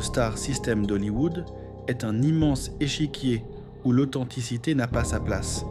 star system d'Hollywood est un immense échiquier où l'authenticité n'a pas sa place.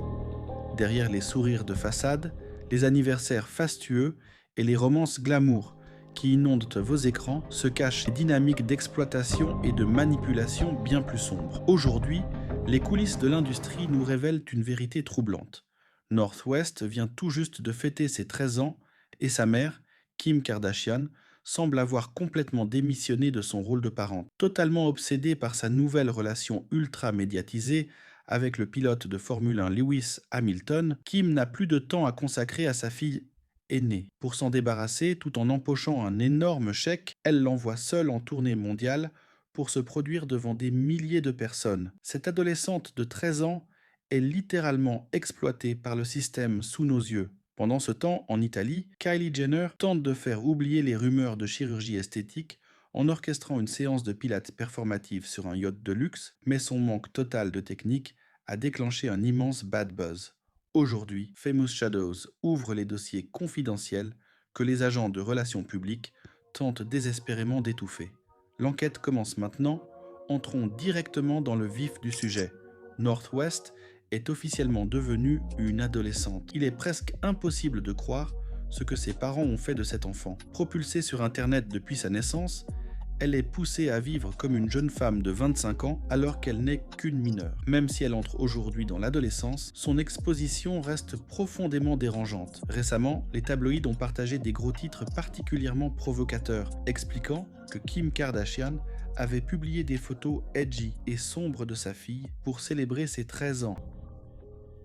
Derrière les sourires de façade, les anniversaires fastueux et les romances glamour qui inondent vos écrans se cachent des dynamiques d'exploitation et de manipulation bien plus sombres. Aujourd'hui, les coulisses de l'industrie nous révèlent une vérité troublante. North West vient tout juste de fêter ses 13 ans et sa mère, Kim Kardashian, semble avoir complètement démissionné de son rôle de parente. Totalement obsédée par sa nouvelle relation ultra médiatisée avec le pilote de Formule 1 Lewis Hamilton, Kim n'a plus de temps à consacrer à sa fille aînée. Pour s'en débarrasser, tout en empochant un énorme chèque, elle l'envoie seule en tournée mondiale pour se produire devant des milliers de personnes. Cette adolescente de 13 ans est littéralement exploitée par le système sous nos yeux. Pendant ce temps, en Italie, Kylie Jenner tente de faire oublier les rumeurs de chirurgie esthétique en orchestrant une séance de pilates performative sur un yacht de luxe, mais son manque total de technique a déclenché un immense bad buzz. Aujourd'hui, Famous Shadows ouvre les dossiers confidentiels que les agents de relations publiques tentent désespérément d'étouffer. L'enquête commence maintenant, entrons directement dans le vif du sujet. North West est officiellement devenue une adolescente. Il est presque impossible de croire ce que ses parents ont fait de cet enfant. Propulsée sur Internet depuis sa naissance, elle est poussée à vivre comme une jeune femme de 25 ans alors qu'elle n'est qu'une mineure. Même si elle entre aujourd'hui dans l'adolescence, son exposition reste profondément dérangeante. Récemment, les tabloïds ont partagé des gros titres particulièrement provocateurs, expliquant que Kim Kardashian avait publié des photos edgy et sombres de sa fille pour célébrer ses 13 ans.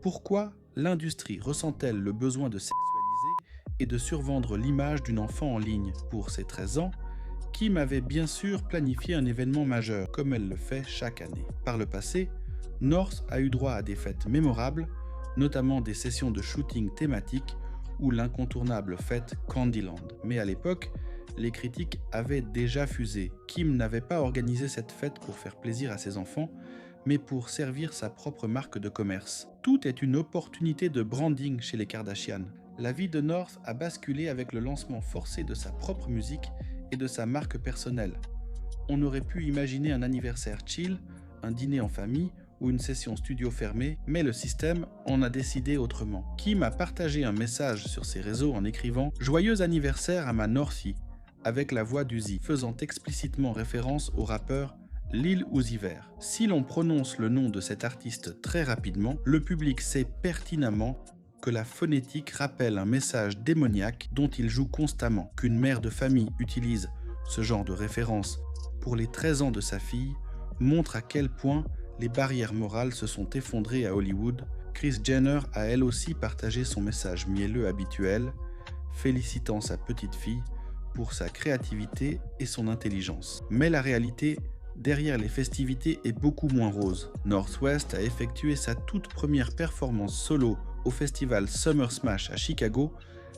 Pourquoi l'industrie ressent-elle le besoin de sexualiser et de survendre l'image d'une enfant en ligne? Pour ses 13 ans, Kim avait bien sûr planifié un événement majeur, comme elle le fait chaque année. Par le passé, North a eu droit à des fêtes mémorables, notamment des sessions de shooting thématiques ou l'incontournable fête Candyland. Mais à l'époque, les critiques avaient déjà fusé. Kim n'avait pas organisé cette fête pour faire plaisir à ses enfants, mais pour servir sa propre marque de commerce. Tout est une opportunité de branding chez les Kardashian. La vie de North a basculé avec le lancement forcé de sa propre musique et de sa marque personnelle. On aurait pu imaginer un anniversaire chill, un dîner en famille ou une session studio fermée, mais le système en a décidé autrement. Kim a partagé un message sur ses réseaux en écrivant « Joyeux anniversaire à ma Northie » avec la voix d'Uzi, faisant explicitement référence au rappeur Lil Uzi Vert. Si l'on prononce le nom de cet artiste très rapidement, le public sait pertinemment que la phonétique rappelle un message démoniaque dont il joue constamment. Qu'une mère de famille utilise ce genre de référence pour les 13 ans de sa fille montre à quel point les barrières morales se sont effondrées à Hollywood. Kris Jenner a elle aussi partagé son message mielleux habituel, félicitant sa petite fille pour sa créativité et son intelligence. Mais la réalité derrière les festivités est beaucoup moins rose. North West a effectué sa toute première performance solo au festival Summer Smash à Chicago,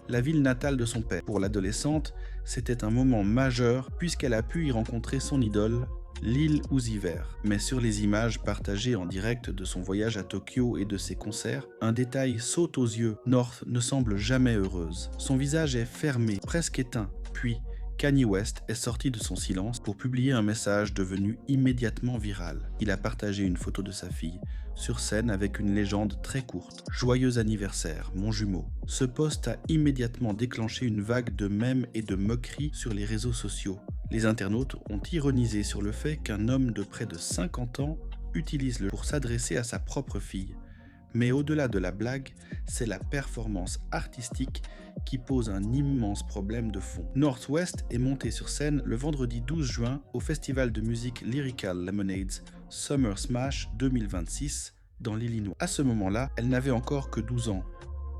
la ville natale de son père. Pour l'adolescente, c'était un moment majeur puisqu'elle a pu y rencontrer son idole, Lil Uzi Vert. Mais sur les images partagées en direct de son voyage à Tokyo et de ses concerts, un détail saute aux yeux. North ne semble jamais heureuse. Son visage est fermé, presque éteint. Puis, Kanye West est sorti de son silence pour publier un message devenu immédiatement viral. Il a partagé une photo de sa fille sur scène avec une légende très courte. « Joyeux anniversaire, mon jumeau ». Ce post a immédiatement déclenché une vague de mèmes et de moqueries sur les réseaux sociaux. Les internautes ont ironisé sur le fait qu'un homme de près de 50 ans utilise le pour s'adresser à sa propre fille. Mais au-delà de la blague, c'est la performance artistique qui pose un immense problème de fond. North West est monté sur scène le vendredi 12 juin au festival de musique Lyrical Lemonades Summer Smash 2026 dans l'Illinois. À ce moment-là, elle n'avait encore que 12 ans.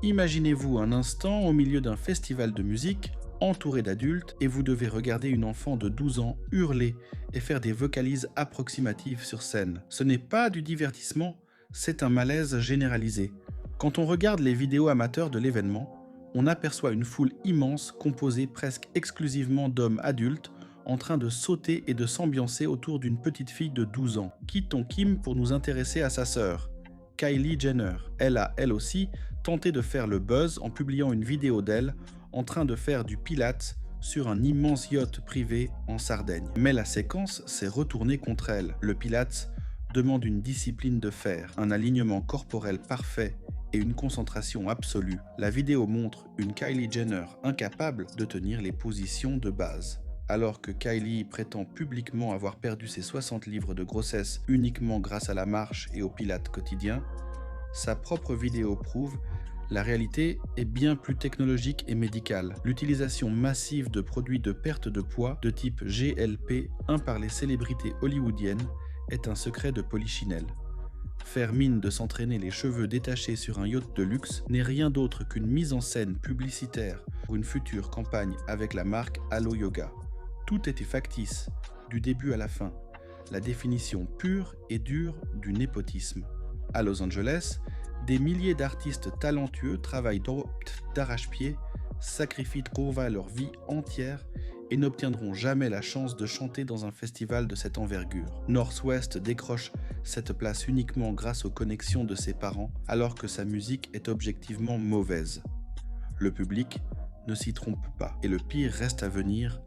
Imaginez-vous un instant au milieu d'un festival de musique, entouré d'adultes, et vous devez regarder une enfant de 12 ans hurler et faire des vocalises approximatives sur scène. Ce n'est pas du divertissement, c'est un malaise généralisé. Quand on regarde les vidéos amateurs de l'événement, on aperçoit une foule immense composée presque exclusivement d'hommes adultes en train de sauter et de s'ambiancer autour d'une petite fille de 12 ans. Quittons Kim pour nous intéresser à sa sœur, Kylie Jenner. Elle a, elle aussi, tenté de faire le buzz en publiant une vidéo d'elle en train de faire du pilates sur un immense yacht privé en Sardaigne. Mais la séquence s'est retournée contre elle. Le Pilates demande une discipline de fer, un alignement corporel parfait et une concentration absolue. La vidéo montre une Kylie Jenner incapable de tenir les positions de base. Alors que Kylie prétend publiquement avoir perdu ses 60 livres de grossesse uniquement grâce à la marche et au pilates quotidien, sa propre vidéo prouve la réalité est bien plus technologique et médicale. L'utilisation massive de produits de perte de poids de type GLP-1 par les célébrités hollywoodiennes est un secret de polichinelle. Faire mine de s'entraîner les cheveux détachés sur un yacht de luxe n'est rien d'autre qu'une mise en scène publicitaire pour une future campagne avec la marque Halo Yoga. Tout était factice, du début à la fin, la définition pure et dure du népotisme. À Los Angeles, des milliers d'artistes talentueux travaillent d'arrache-pied, sacrifient leur vie entière et n'obtiendront jamais la chance de chanter dans un festival de cette envergure. North West décroche cette place uniquement grâce aux connexions de ses parents, alors que sa musique est objectivement mauvaise. Le public ne s'y trompe pas, et le pire reste à venir.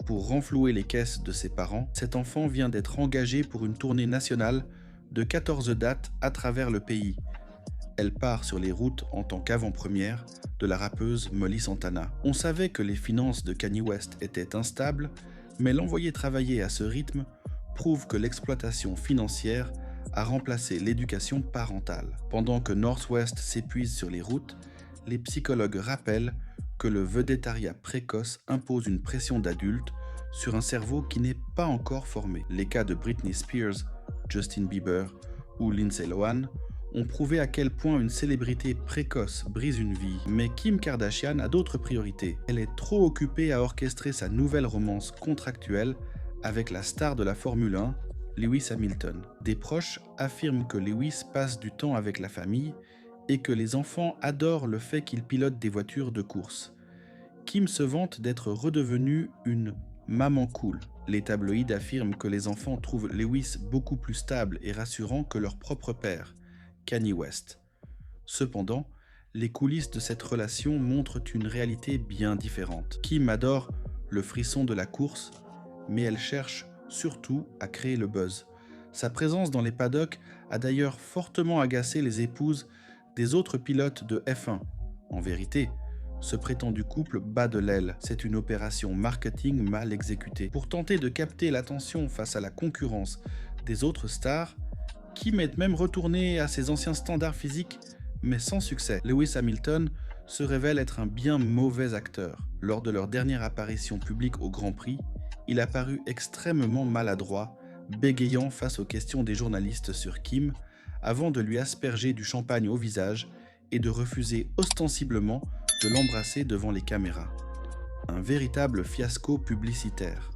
Pour renflouer les caisses de ses parents, cet enfant vient d'être engagé pour une tournée nationale de 14 dates à travers le pays. Elle part sur les routes en tant qu'avant-première de la rappeuse Molly Santana. On savait que les finances de Kanye West étaient instables, mais l'envoyer travailler à ce rythme prouve que l'exploitation financière a remplacé l'éducation parentale. Pendant que North West s'épuise sur les routes, les psychologues rappellent que le vedettariat précoce impose une pression d'adulte sur un cerveau qui n'est pas encore formé. Les cas de Britney Spears, Justin Bieber ou Lindsay Lohan ont prouvé à quel point une célébrité précoce brise une vie. Mais Kim Kardashian a d'autres priorités. Elle est trop occupée à orchestrer sa nouvelle romance contractuelle avec la star de la Formule 1, Lewis Hamilton. Des proches affirment que Lewis passe du temps avec la famille et que les enfants adorent le fait qu'il pilote des voitures de course. Kim se vante d'être redevenue une maman cool. Les tabloïds affirment que les enfants trouvent Lewis beaucoup plus stable et rassurant que leur propre père, Kanye West. Cependant, les coulisses de cette relation montrent une réalité bien différente. Kim adore le frisson de la course, mais elle cherche surtout à créer le buzz. Sa présence dans les paddocks a d'ailleurs fortement agacé les épouses des autres pilotes de F1. En vérité, ce prétendu couple bat de l'aile. C'est une opération marketing mal exécutée. Pour tenter de capter l'attention face à la concurrence des autres stars, Kim est même retourné à ses anciens standards physiques, mais sans succès. Lewis Hamilton se révèle être un bien mauvais acteur. Lors de leur dernière apparition publique au Grand Prix, il a paru extrêmement maladroit, bégayant face aux questions des journalistes sur Kim, avant de lui asperger du champagne au visage et de refuser ostensiblement de l'embrasser devant les caméras. Un véritable fiasco publicitaire.